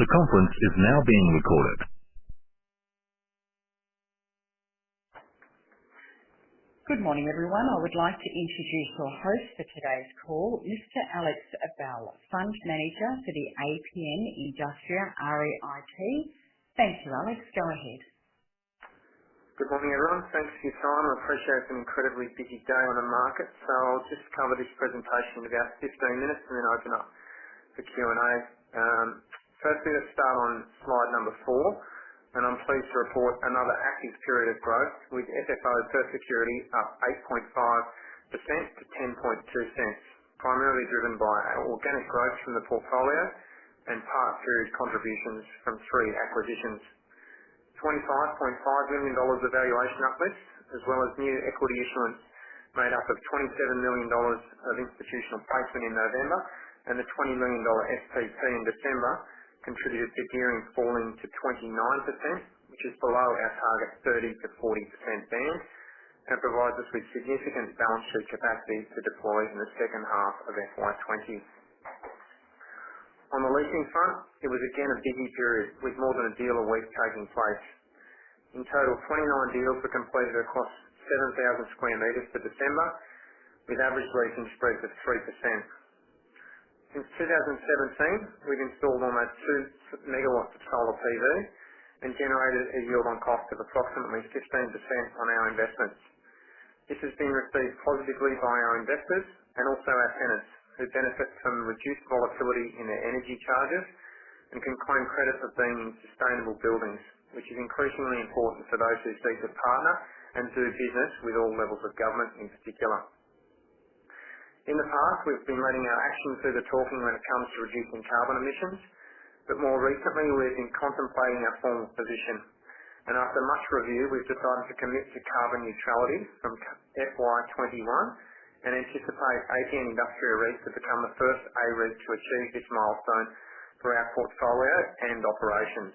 The conference is now being recorded. Good morning, everyone. I would like to introduce your host for today's call, Mr. Alex Bell, Fund Manager for the APN Industria REIT. Thank you, Alex. Go ahead. Good morning, everyone. Thanks for your time. I appreciate it's an incredibly busy day on the market, so I'll just cover this presentation in about 15 minutes and then open up for Q&A. Firstly, let's start on slide number 4, and I'm pleased to report another active period of growth with FFO per security up 8.5% to 10.2 cents, primarily driven by organic growth from the portfolio and part-period contributions from 3 acquisitions. $25.5 million of valuation uplifts, as well as new equity issuance made up of $27 million of institutional placement in November and the $20 million SPP in December, contributed to gearing falling to 29%, which is below our target 30 to 40% band, and provides us with significant balance sheet capacity to deploy in the second half of FY20. On the leasing front, it was again a busy period with more than a deal a week taking place. In total, 29 deals were completed across 7,000 square metres for December, with average leasing spreads of 3%. Since 2017, we've installed almost 2 megawatts of solar PV and generated a yield on cost of approximately 15% on our investments. This has been received positively by our investors and also our tenants, who benefit from reduced volatility in their energy charges and can claim credit for being in sustainable buildings, which is increasingly important for those who seek to partner and do business with all levels of government in particular. In the past, we've been letting our actions do the talking when it comes to reducing carbon emissions, but more recently we've been contemplating our formal position. And after much review, we've decided to commit to carbon neutrality from FY21 and anticipate APN Industria REIT to become the first A-REIT to achieve this milestone for our portfolio and operations.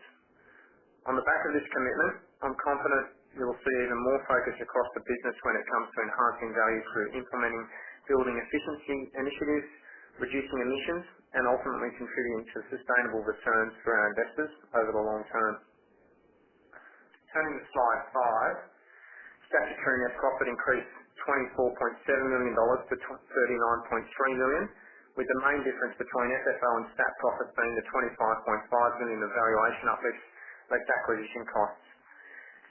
On the back of this commitment, I'm confident you'll see even more focus across the business when it comes to enhancing value through implementing building efficiency initiatives, reducing emissions, and ultimately contributing to sustainable returns for our investors over the long term. Turning to slide 5, statutory net profit increased $24.7 million to $39.3 million, with the main difference between FFO and stat profit being the $25.5 million of valuation uplifts less acquisition costs.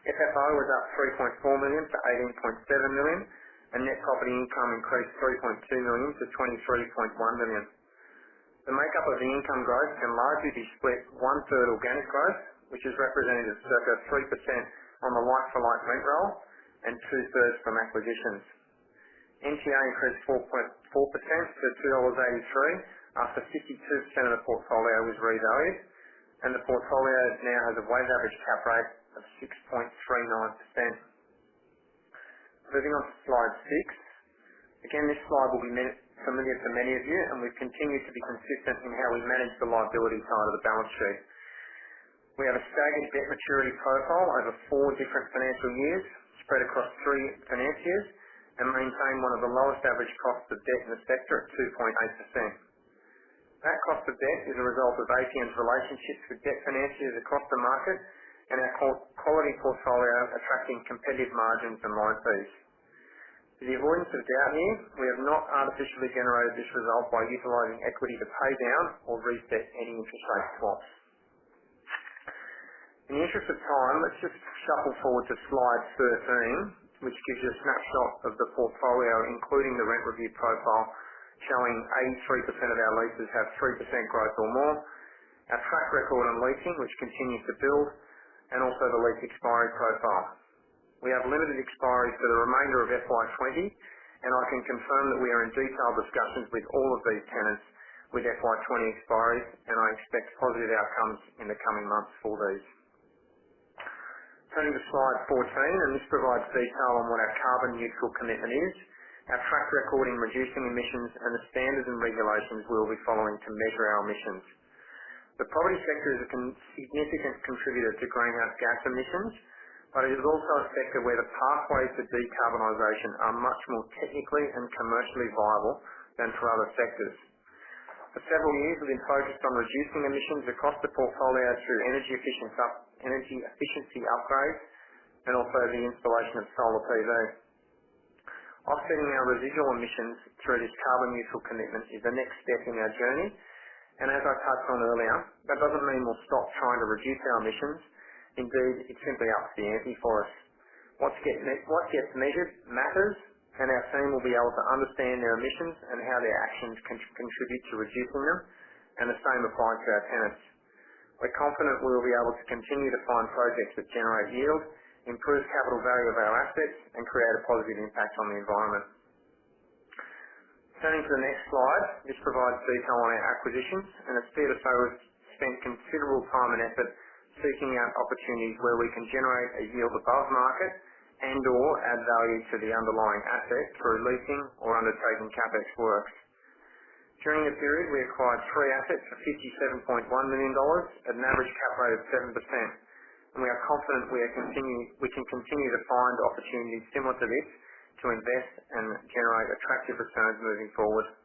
FFO was up $3.4 million to $18.7 million, and net property income increased $3.2 million to $23.1 million. The makeup of the income growth can largely be split 1/3 organic growth, which is represented as circa 3% on the like-for-like rent roll, and 2/3 from acquisitions. NTA increased 4.4% to $2.83 after 52% of the portfolio was revalued, and the portfolio now has a weighted average cap rate of 6.39%. Moving on to slide 6. Again, this slide will be familiar to many of you, and we've continued to be consistent in how we manage the liability side of the balance sheet. We have a staggered debt maturity profile over 4 different financial years, spread across 3 financiers, and maintain one of the lowest average costs of debt in the sector at 2.8%. That cost of debt is a result of APN's relationships with debt financiers across the market and our quality portfolio attracting competitive margins and line fees. For the avoidance of doubt here, we have not artificially generated this result by utilising equity to pay down or reset any interest rate swaps. In the interest of time, let's just shuffle forward to slide 13, which gives you a snapshot of the portfolio, including the rent review profile, showing 83% of our leases have 3% growth or more, our track record on leasing, which continues to build, and also the lease expiry profile. We have limited expiries for the remainder of FY20, and I can confirm that we are in detailed discussions with all of these tenants with FY20 expiries, and I expect positive outcomes in the coming months for these. Turning to slide 14, and this provides detail on what our carbon neutral commitment is, our track record in reducing emissions, and the standards and regulations we will be following to measure our emissions. The property sector is a significant contributor to greenhouse gas emissions, but it is also a sector where the pathways to decarbonisation are much more technically and commercially viable than for other sectors. For several years, we've been focused on reducing emissions across the portfolio through energy efficiency upgrades and also the installation of solar PV. Offsetting our residual emissions through this carbon neutral commitment is the next step in our journey, and as I touched on earlier, that doesn't mean we'll stop trying to reduce our emissions. Indeed, it simply ups the ante for us. What gets measured matters, and our team will be able to understand their emissions and how their actions can contribute to reducing them, and the same applies to our tenants. We're confident we will be able to continue to find projects that generate yield, improve capital value of our assets, and create a positive impact on the environment. Turning to the next slide, this provides detail on our acquisitions, and it's fair to say we've spent considerable time and effort seeking out opportunities where we can generate a yield above market and/or add value to the underlying asset through leasing or undertaking CapEx works. During the period, we acquired 3 assets for $57.1 million at an average cap rate of 7%, and we are confident we can continue to find opportunities similar to this to invest and generate attractive returns moving forward.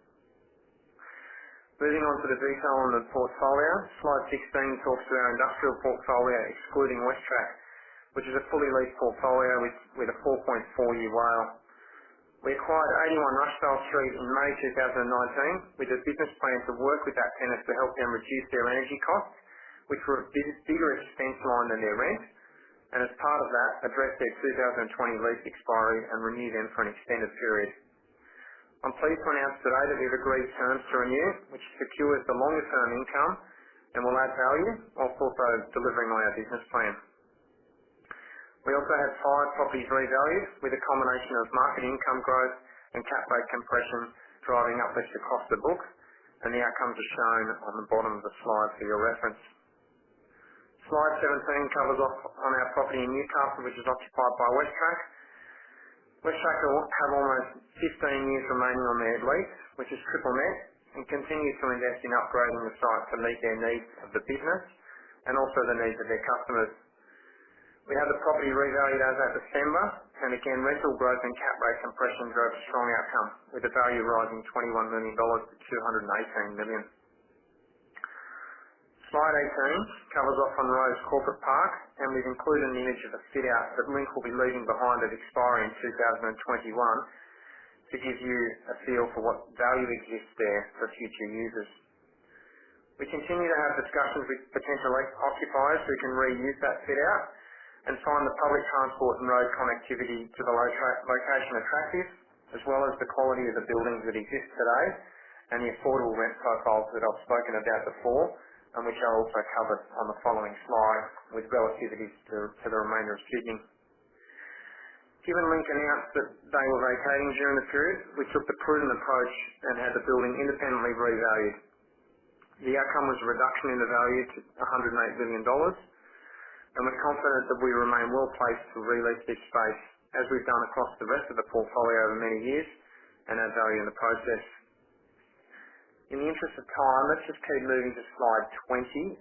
Moving on to the detail on the portfolio, slide 16 talks to our industrial portfolio excluding Westtrac, which is a fully leased portfolio with a 4.4-year WALE. We acquired 81 Rushvale Street in May 2019 with a business plan to work with that tenant to help them reduce their energy costs, which were a bigger expense line than their rent, and as part of that, address their 2020 lease expiry and renew them for an extended period. I'm pleased to announce today that we've agreed terms to renew, which secures the longer-term income and will add value whilst also delivering on our business plan. We also had 5 properties revalued with a combination of market income growth and cap rate compression driving uplifts across the book, and the outcomes are shown on the bottom of the slide for your reference. Slide 17 covers off on our property in Newcastle, which is occupied by Westtrac. Westtrac have almost 15 years remaining on their lease, which is triple net, and continue to invest in upgrading the site to meet their needs of the business and also the needs of their customers. We had the property revalued as at December, and again rental growth and cap rate compression drove a strong outcome, with the value rising $21 million to $218 million. Slide 18 covers off on Rose Corporate Park, and we've included an image of a fit-out that Link will be leaving behind at expiry in 2021 to give you a feel for what value exists there for future users. We continue to have discussions with potential occupiers who can reuse that fit-out and find the public transport and road connectivity to the location attractive, as well as the quality of the buildings that exist today and the affordable rent profiles that I've spoken about before, and which are also covered on the following slide with relativities to the remainder of Sydney. Given Link announced that they were vacating during the period, we took the prudent approach and had the building independently revalued. The outcome was a reduction in the value to $108 million, and we're confident that we remain well placed to release this space, as we've done across the rest of the portfolio over many years, and add value in the process. In the interest of time, let's just keep moving to slide 20,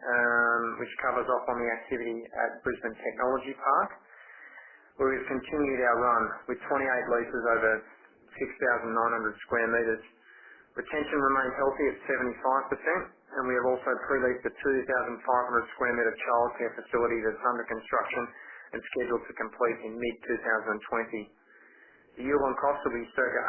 which covers off on the activity at Brisbane Technology Park, where we've continued our run with 28 leases over 6,900 square metres. Retention remains healthy at 75%, and we have also pre-leased a 2,500 square metre childcare facility that's under construction and scheduled to complete in mid-2020. The yield on cost will be circa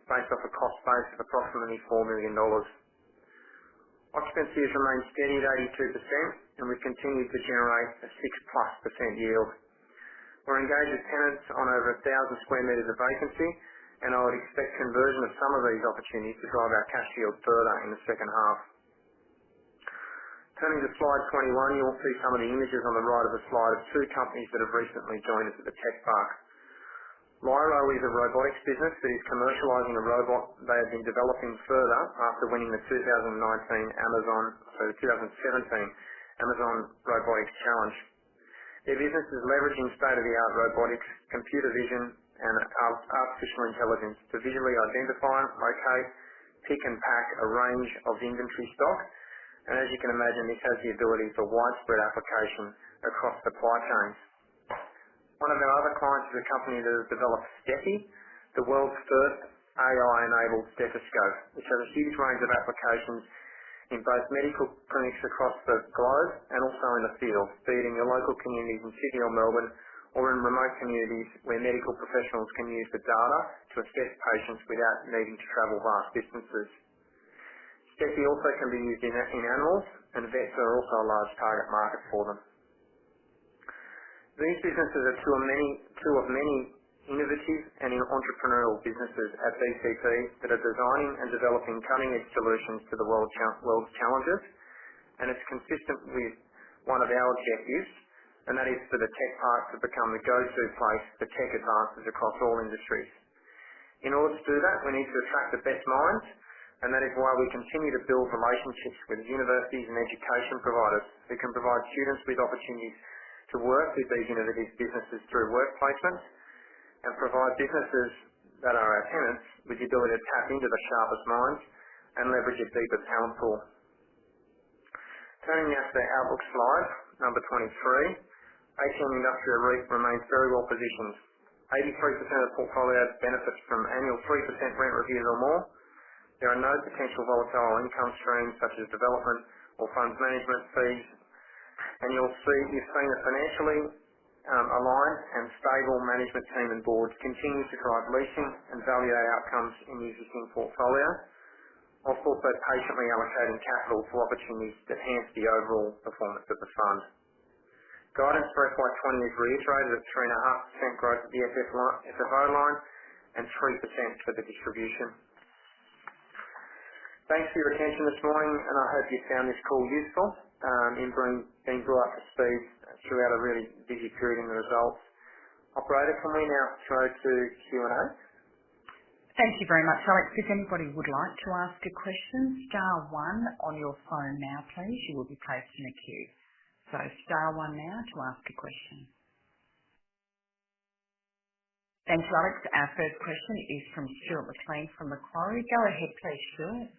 8% based off a cost base of approximately $4 million. Occupancy has remained steady at 82%, and we've continued to generate a 6+% yield. We're engaged with tenants on over 1,000 square metres of vacancy, and I would expect conversion of some of these opportunities to drive our cash yield further in the second half. Turning to slide 21, you'll see some of the images on the right of the slide of 2 companies that have recently joined us at the Tech Park. Lyro is a robotics business that is commercialising a robot they have been developing further after winning the 2017 Amazon Robotics Challenge. Their business is leveraging state-of-the-art robotics, computer vision and artificial intelligence to visually identify, locate, pick and pack a range of inventory stock, and as you can imagine, this has the ability for widespread application across supply chains. One of our other clients is a company that has developed Steffi, the world's first AI-enabled stethoscope, which has a huge range of applications in both medical clinics across the globe and also in the field, be it in your local communities in Sydney or Melbourne, or in remote communities where medical professionals can use the data to assess patients without needing to travel vast distances. Steffi also can be used in animals, and vets are also a large target market for them. These businesses are two of many innovative and entrepreneurial businesses at BCP that are designing and developing cutting-edge solutions to the world's challenges, and it's consistent with one of our objectives, and that is for the tech park to become the go-to place for tech advances across all industries. In order to do that, we need to attract the best minds, and that is why we continue to build relationships with universities and education providers who can provide students with opportunities to work with these innovative businesses through work placements, and provide businesses that are our tenants with the ability to tap into the sharpest minds and leverage a deeper talent pool. Turning now to the outlook slide, number 23, APN Industria REIT remains very well positioned. 83% of the portfolio benefits from annual 3% rent reviews or more. There are no potential volatile income streams such as development or funds management fees, and you've seen a financially aligned and stable management team and board continue to drive leasing and value add outcomes in the existing portfolio, whilst also patiently allocating capital to opportunities that enhance the overall performance of the fund. Guidance for FY20 is reiterated at 3.5% growth of the FFO line and 3% for the distribution. Thanks for your attention this morning, and I hope you found this call useful in being brought up to speed throughout a really busy period in the results. Operator, can we now go to Q&A? Thank you very much, Alex. If anybody would like to ask a question, star 1 on your phone now, please. You will be placed in a queue. So star 1 now to ask a question. Thanks, Alex. Our first question is from Stuart McLean from Macquarie. Go ahead, please, Stuart.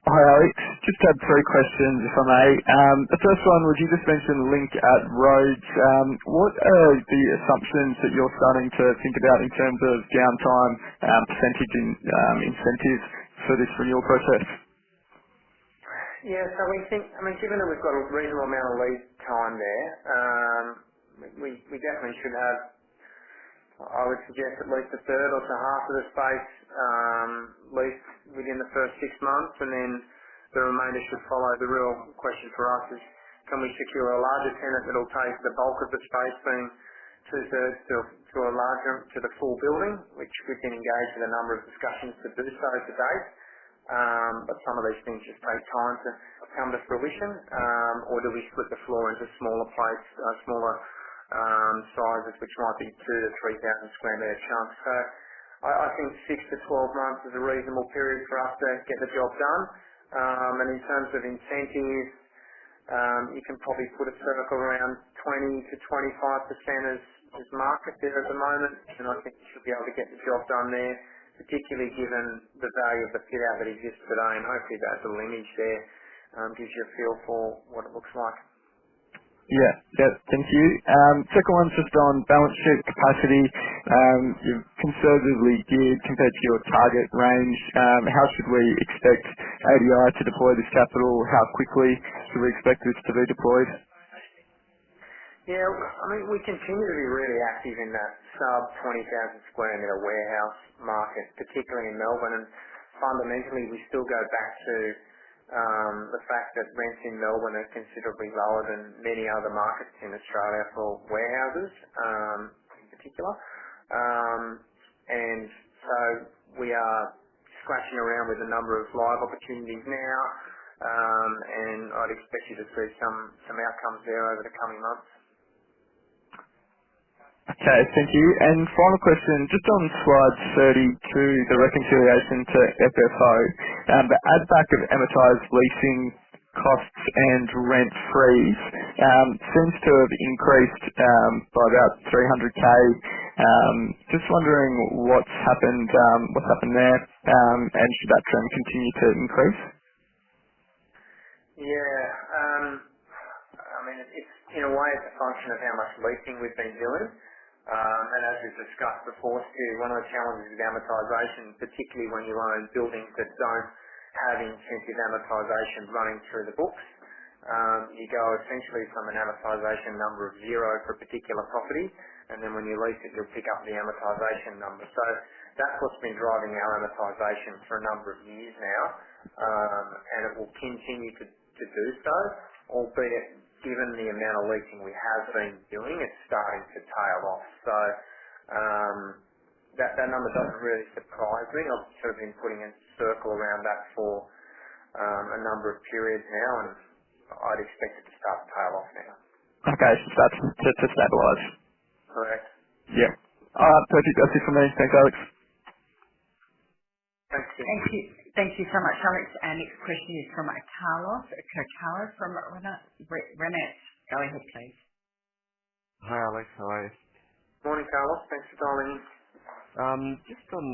Hi, Alex. Just had 3 questions, if I may. The first one, would you just mention link at roads? What are the assumptions that you're starting to think about in terms of downtime percentage incentives for this renewal process? Yeah, so we think, given that we've got a reasonable amount of lead time there, we definitely should have, I would suggest, at least a third or so half of the space leased within the first 6 months, and then the remainder should follow. The real question for us is, can we secure a larger tenant that will take the bulk of the space, being 2/3 to the full building, which we've been engaged in a number of discussions to do so to date. But some of these things just take time to come to fruition, or do we split the floor into smaller plates, smaller sizes, which might be 2,000 to 3,000 square metre chunks. So I think 6 to 12 months is a reasonable period for us to get the job done. And in terms of incentives, you can probably put a circle around 20 to 25% as market there at the moment, and I think you should be able to get the job done there, particularly given the value of the fit out that exists today, and hopefully that little image there gives you a feel for what it looks like. Yeah, thank you. Second one's just on balance sheet capacity. You've conservatively geared compared to your target range. How should we expect ADI to deploy this capital? How quickly should we expect this to be deployed? Yeah, we continue to be really active in that sub 20,000 square metre warehouse market, particularly in Melbourne, and fundamentally we still go back to the fact that rents in Melbourne are considerably lower than many other markets in Australia for warehouses in particular. And so we are scratching around with a number of live opportunities now, and I'd expect you to see some outcomes there over the coming months. Okay, thank you. And final question, just on slide 32, the reconciliation to FFO, the add back of amortised leasing costs and rent freeze seems to have increased by about 300k. Just wondering what's happened there, and should that trend continue to increase? Yeah, it's in a way it's a function of how much leasing we've been doing. And as we've discussed before, Stu, one of the challenges with amortisation, particularly when you own buildings that don't have incentive amortisation running through the books, you go essentially from an amortisation number of 0 for a particular property, and then when you lease it, you'll pick up the amortisation number. So that's what's been driving our amortisation for a number of years now, and it will continue to do so, albeit given the amount of leasing we have been doing, it's starting to tail off. So that number doesn't really surprise me. I've sort of been putting a circle around that for a number of periods now, and I'd expect it to start to tail off now. Okay, so that's to stabilise. Correct. Yeah. Perfect. That's it for me. Thanks, Alex. Thanks, Jim. Thank you. Thank you so much, Alex. Our next question is from Carlos Cocaro from Renet. Go ahead, please. Hi, Alex. How are you? Morning, Carlos. Thanks for dialing in. Just on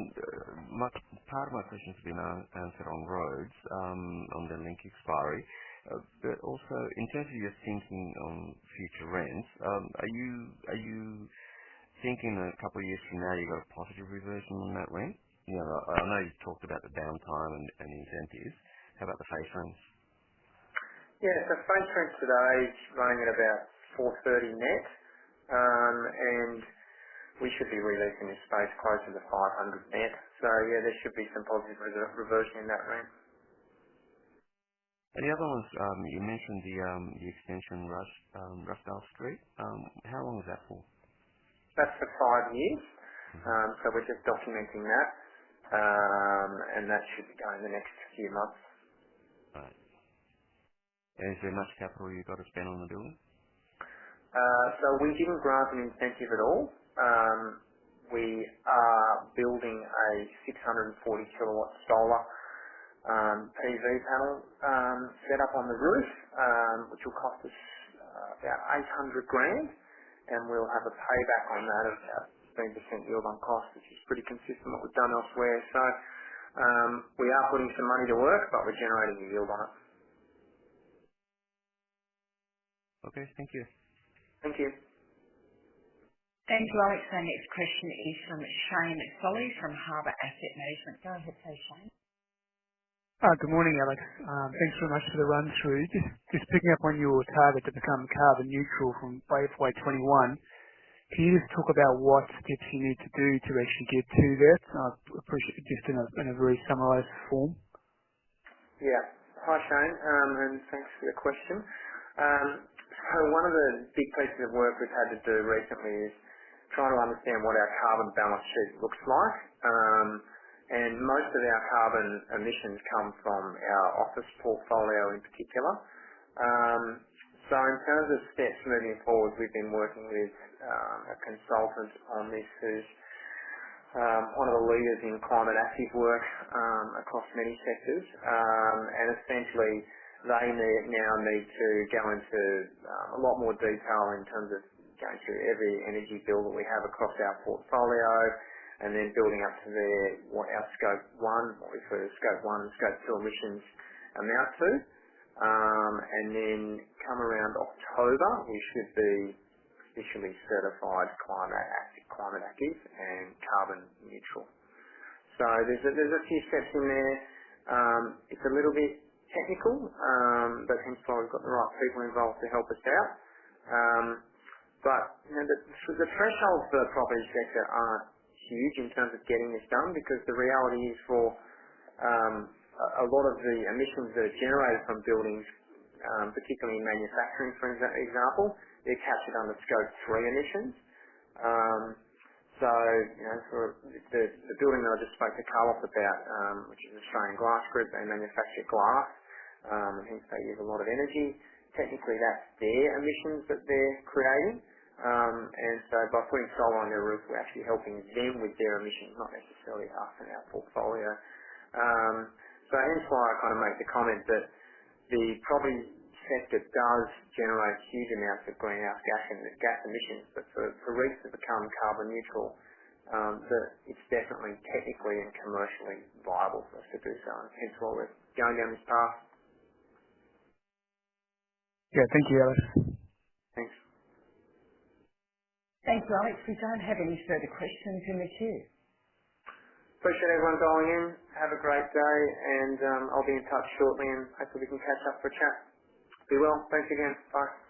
part of my question's been answered on roads, on the link expiry, but also in terms of your thinking on future rents, are you thinking a couple of years from now you got a positive reversion on that rent? You know, I know you talked about the downtime and incentives. How about the face rents? Yeah, so face rents today is running at about 430 net, and we should be releasing this space closer to 500 net. So yeah, there should be some positive reversion in that rent. And the other ones, you mentioned the extension Rushdale Street. How long is that for? That's for 5 years. So we're just documenting that, and that should be going the next few months. Right. And is there much capital you've got to spend on the building? So we didn't grant an incentive at all. We are building a 640 kilowatt solar PV panel set up on the roof, which will cost us about 800 grand, and we'll have a payback on that of about 15% yield on cost, which is pretty consistent with what we've done elsewhere. So we are putting some money to work, but we're generating a yield on it. Okay, thank you. Thank you. Thank you, Alex. Our next question is from Shane Solly from Harbour Asset Management. Go ahead, please, Shane. Good morning, Alex. Thanks very much for the run through. Just picking up on your target to become carbon neutral by FY21. Can you just talk about what steps you need to do to actually get to that? I appreciate it just in a very summarised form. Yeah. Hi, Shane, and thanks for your question. So one of the big pieces of work we've had to do recently is trying to understand what our carbon balance sheet looks like. And most of our carbon emissions come from our office portfolio in particular. So in terms of steps moving forward, we've been working with a consultant on this who's one of the leaders in climate active work across many sectors. And essentially they now need to go into a lot more detail in terms of going through every energy bill that we have across our portfolio, and then building up to what our Scope 1, what we refer to Scope 1 and Scope 2 emissions amount to. And then come around October, we should be officially certified climate active and carbon neutral. So there's a few steps in there. It's a little bit technical, but hence why we've got the right people involved to help us out. But you know, the thresholds for the property sector aren't huge in terms of getting this done, because the reality is for a lot of the emissions that are generated from buildings, particularly in manufacturing, for example, they're captured under Scope 3 emissions. So, you know, for the building that I just spoke to Carlos about, which is Australian Glass Group, they manufacture glass, and hence they use a lot of energy. Technically, that's their emissions that they're creating. And so by putting solar on their roof, we're actually helping them with their emissions, not necessarily us and our portfolio. So hence why I kind of make the comment that the property sector does generate huge amounts of greenhouse gas emissions, but for REITs to become carbon neutral, it's definitely technically and commercially viable for us to do so, and hence why we're going down this path. Yeah, thank you, Alex. Thanks. Thank you, Alex. We don't have any further questions in the queue. Appreciate everyone dialing in. Have a great day, and I'll be in touch shortly, and hopefully we can catch up for a chat. Be well. Thanks again. Bye.